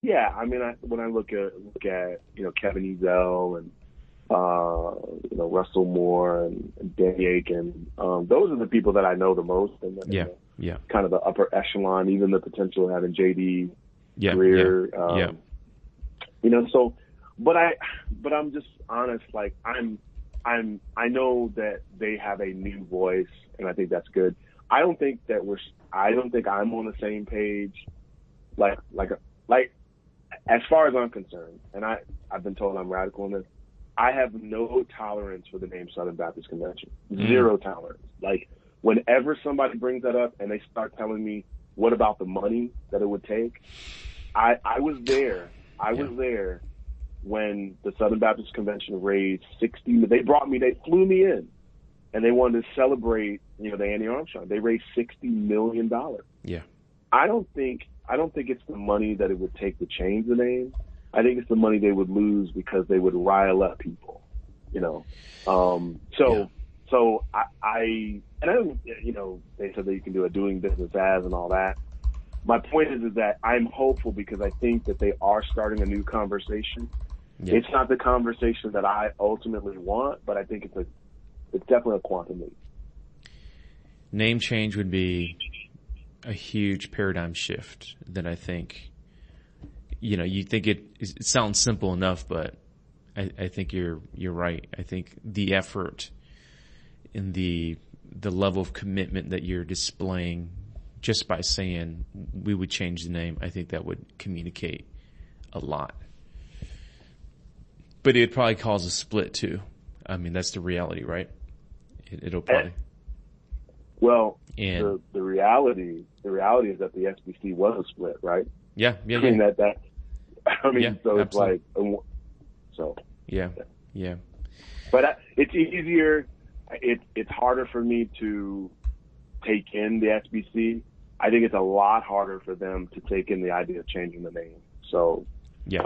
Yeah, I mean, when I look at Kevin Ezell and Russell Moore and Danny Aiken, those are the people that I know the most, and kind of the upper echelon, even the potential of having JD Greer, So, but I'm just honest. Like I know that they have a new voice, and I think that's good. I don't think I'm on the same page. Like as far as I'm concerned, and I've been told I'm radical in this. I have no tolerance for the name Southern Baptist Convention. Zero tolerance. Like whenever somebody brings that up and they start telling me what about the money that it would take, I was there. I was there when the Southern Baptist Convention raised $60. They flew me in, and they wanted to celebrate, the Annie Armstrong. They raised $60 million. Yeah. I don't think it's the money that it would take to change the name. I think it's the money they would lose because they would rile up people, So I don't, they said that you can do a doing business as and all that. My point is that I'm hopeful because I think that they are starting a new conversation. Yeah. It's not the conversation that I ultimately want, but I think it's definitely a quantum leap. Name change would be a huge paradigm shift that I think, you think it sounds simple enough, but I think you're right. I think the effort and the level of commitment that you're displaying just by saying we would change the name, I think that would communicate a lot. But it'd probably cause a split too. I mean, that's the reality, right? It'll probably. Well, the reality is that the SBC was a split, right? Yeah. I mean, so it's absolutely. Yeah. But it's easier. It's harder for me to take in the SBC. I think it's a lot harder for them to take in the idea of changing the name. So, yeah.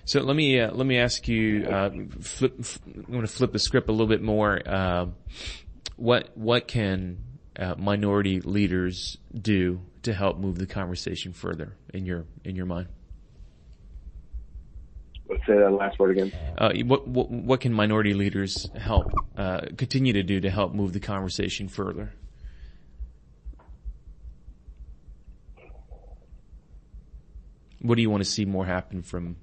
So let me ask you. I'm going to flip the script a little bit more. What can minority leaders do to help move the conversation further in your mind? Let's say that last word again. What can minority leaders help continue to do to help move the conversation further? What do you want to see more happen from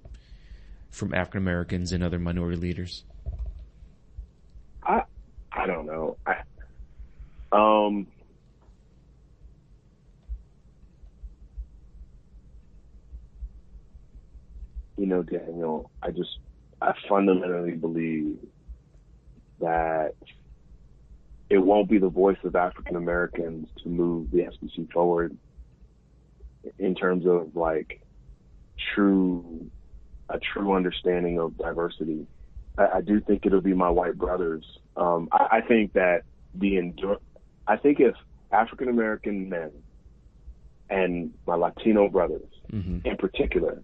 African Americans and other minority leaders? I don't know. Daniel, I fundamentally believe that it won't be the voice of African Americans to move the SBC forward in terms of like a true understanding of diversity. I do think it'll be my white brothers. I think that I think if African American men and my Latino brothers in particular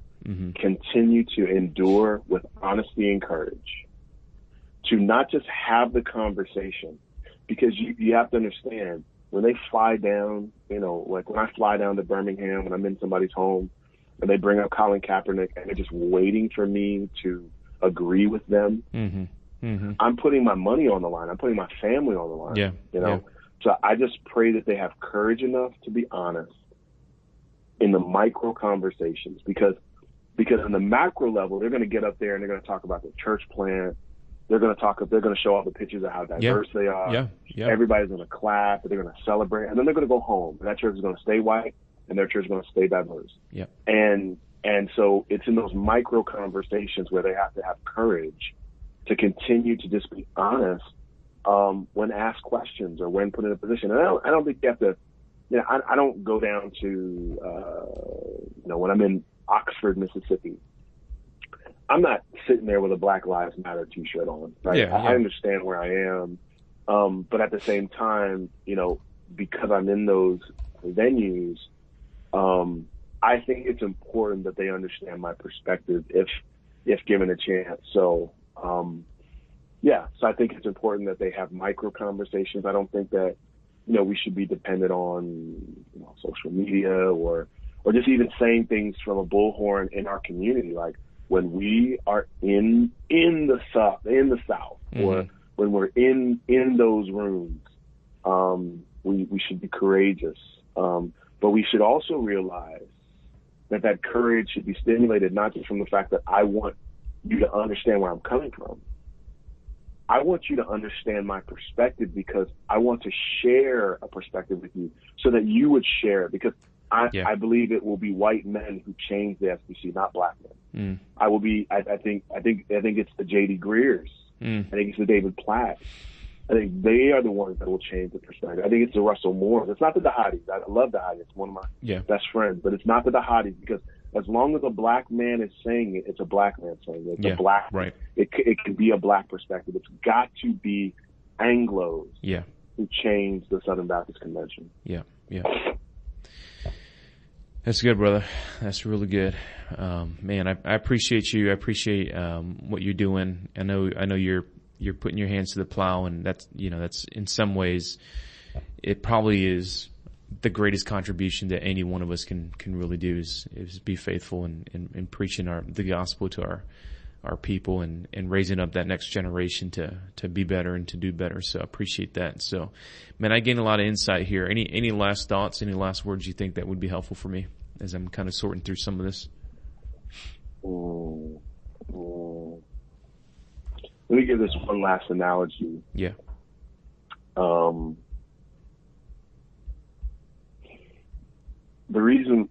continue to endure with honesty and courage to not just have the conversation, because you have to understand when they fly down, like when I fly down to Birmingham, when I'm in somebody's home and they bring up Colin Kaepernick and they're just waiting for me to agree with them. I'm putting my money on the line. I'm putting my family on the line. So I just pray that they have courage enough to be honest in the micro conversations, because on the macro level, they're going to get up there and they're going to talk about the church plant. They're going to show all the pictures of how diverse they are. Everybody's going to clap, and they're going to celebrate, and then they're going to go home. And that church is going to stay white, and their church is going to stay diverse. And so it's in those micro conversations where they have to have courage to continue to just be honest when asked questions or when put in a position. And I don't think you have to. I don't go down to when I'm in Oxford, Mississippi. I'm not sitting there with a Black Lives Matter T-shirt on, right? I understand where I am, but at the same time, because I'm in those venues, I think it's important that they understand my perspective if given a chance. So, so I think it's important that they have micro conversations. I don't think that we should be dependent on social media or just even saying things from a bullhorn in our community, like when we are in the South, mm-hmm. or when we're in those rooms, we should be courageous. But we should also realize that courage should be stimulated not just from the fact that I want you to understand where I'm coming from. I want you to understand my perspective because I want to share a perspective with you so that you would share it, because I believe it will be white men who change the SBC, not black men. I think it's the J.D. Greers. I think it's the David Platt. I think they are the ones that will change the perspective. I think it's the Russell Moores. It's not the Dahadis. I love Dahadi. It's one of my best friends. But it's not the Dahadis, because as long as a black man is saying it, it's a black man saying it. It's a black. Right. It can be a black perspective. It's got to be Anglos who change the Southern Baptist Convention. Yeah. That's good, brother. That's really good. Man, I appreciate you. I appreciate what you're doing. I know you're putting your hands to the plow, and that's in some ways, it probably is the greatest contribution that any one of us can really do is be faithful in preaching the gospel to our people and raising up that next generation to be better and to do better. So I appreciate that. So, man, I gained a lot of insight here. Any last thoughts, any last words you think that would be helpful for me as I'm kind of sorting through some of this? Let me give this one last analogy. Yeah. The reason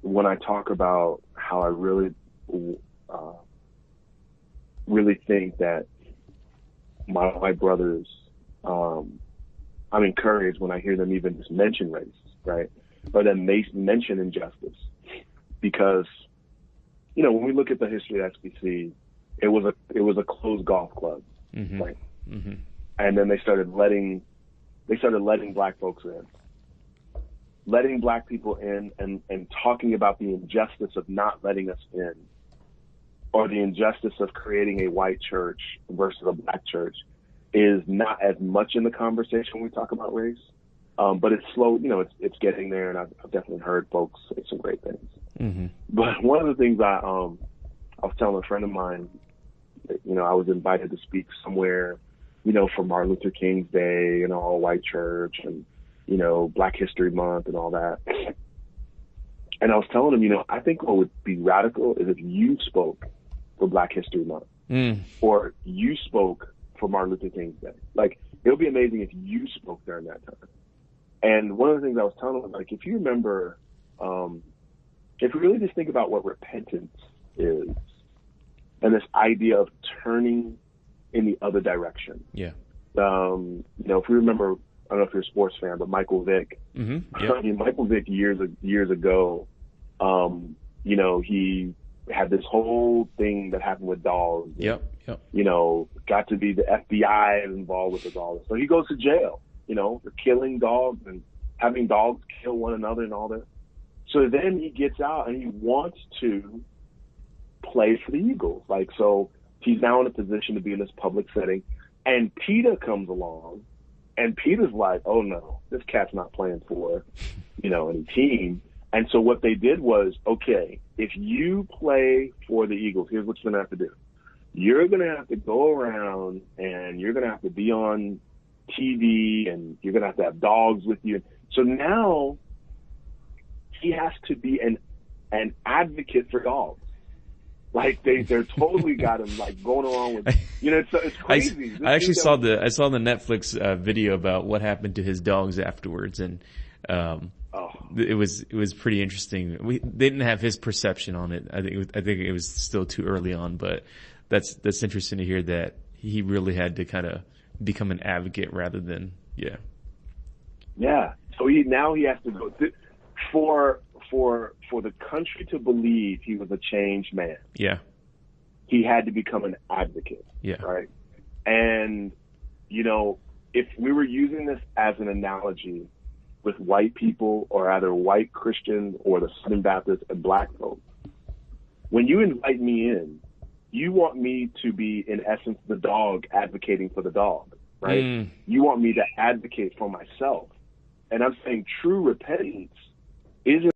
when I talk about how I really think that my white brothers, I'm encouraged when I hear them even just mention race, right? Or then mention injustice. Because, when we look at the history of SBC, it was a closed golf club, mm-hmm. right? Mm-hmm. And then they started letting black folks in. Letting black people in and talking about the injustice of not letting us in, or the injustice of creating a white church versus a black church, is not as much in the conversation when we talk about race. But it's slow, it's getting there, and I've definitely heard folks say some great things. Mm-hmm. But one of the things I was telling a friend of mine, I was invited to speak somewhere, for Martin Luther King's Day, in an all-white church, and Black History Month and all that. And I was telling him, I think what would be radical is if you spoke for Black History Month, or you spoke for Martin Luther King's Day. Like, it would be amazing if you spoke during that time. And one of the things I was telling him was, like, if you remember, if we really just think about what repentance is, and this idea of turning in the other direction. Yeah. If we remember, I don't know if you're a sports fan, but Michael Vick. Mm-hmm. Yeah. Michael Vick years ago, he had this whole thing that happened with dogs. Yep. Got to be the FBI involved with it all. So he goes to jail, for killing dogs and having dogs kill one another and all that. So then he gets out and he wants to play for the Eagles. Like, so he's now in a position to be in this public setting. And PETA comes along, and PETA's like, oh no, this cat's not playing for, any team. And so what they did was, okay, if you play for the Eagles, here's what you're going to have to do. You're going to have to go around and you're going to have to be on TV, and you're going to have dogs with you. So now he has to be an advocate for dogs. Like they're totally got him like going along with, it's crazy. I actually saw the Netflix video about what happened to his dogs afterwards, and it was pretty interesting. They didn't have his perception on it. I think it was still too early on, but that's interesting to hear that he really had to kind of become an advocate rather than Yeah. So he has to go for the country to believe he was a changed man. Yeah. He had to become an advocate. Yeah. Right. And, if we were using this as an analogy with white people, or either white Christians or the Southern Baptists and black folks, when you invite me in, you want me to be, in essence, the dog advocating for the dog, right? You want me to advocate for myself. And I'm saying true repentance isn't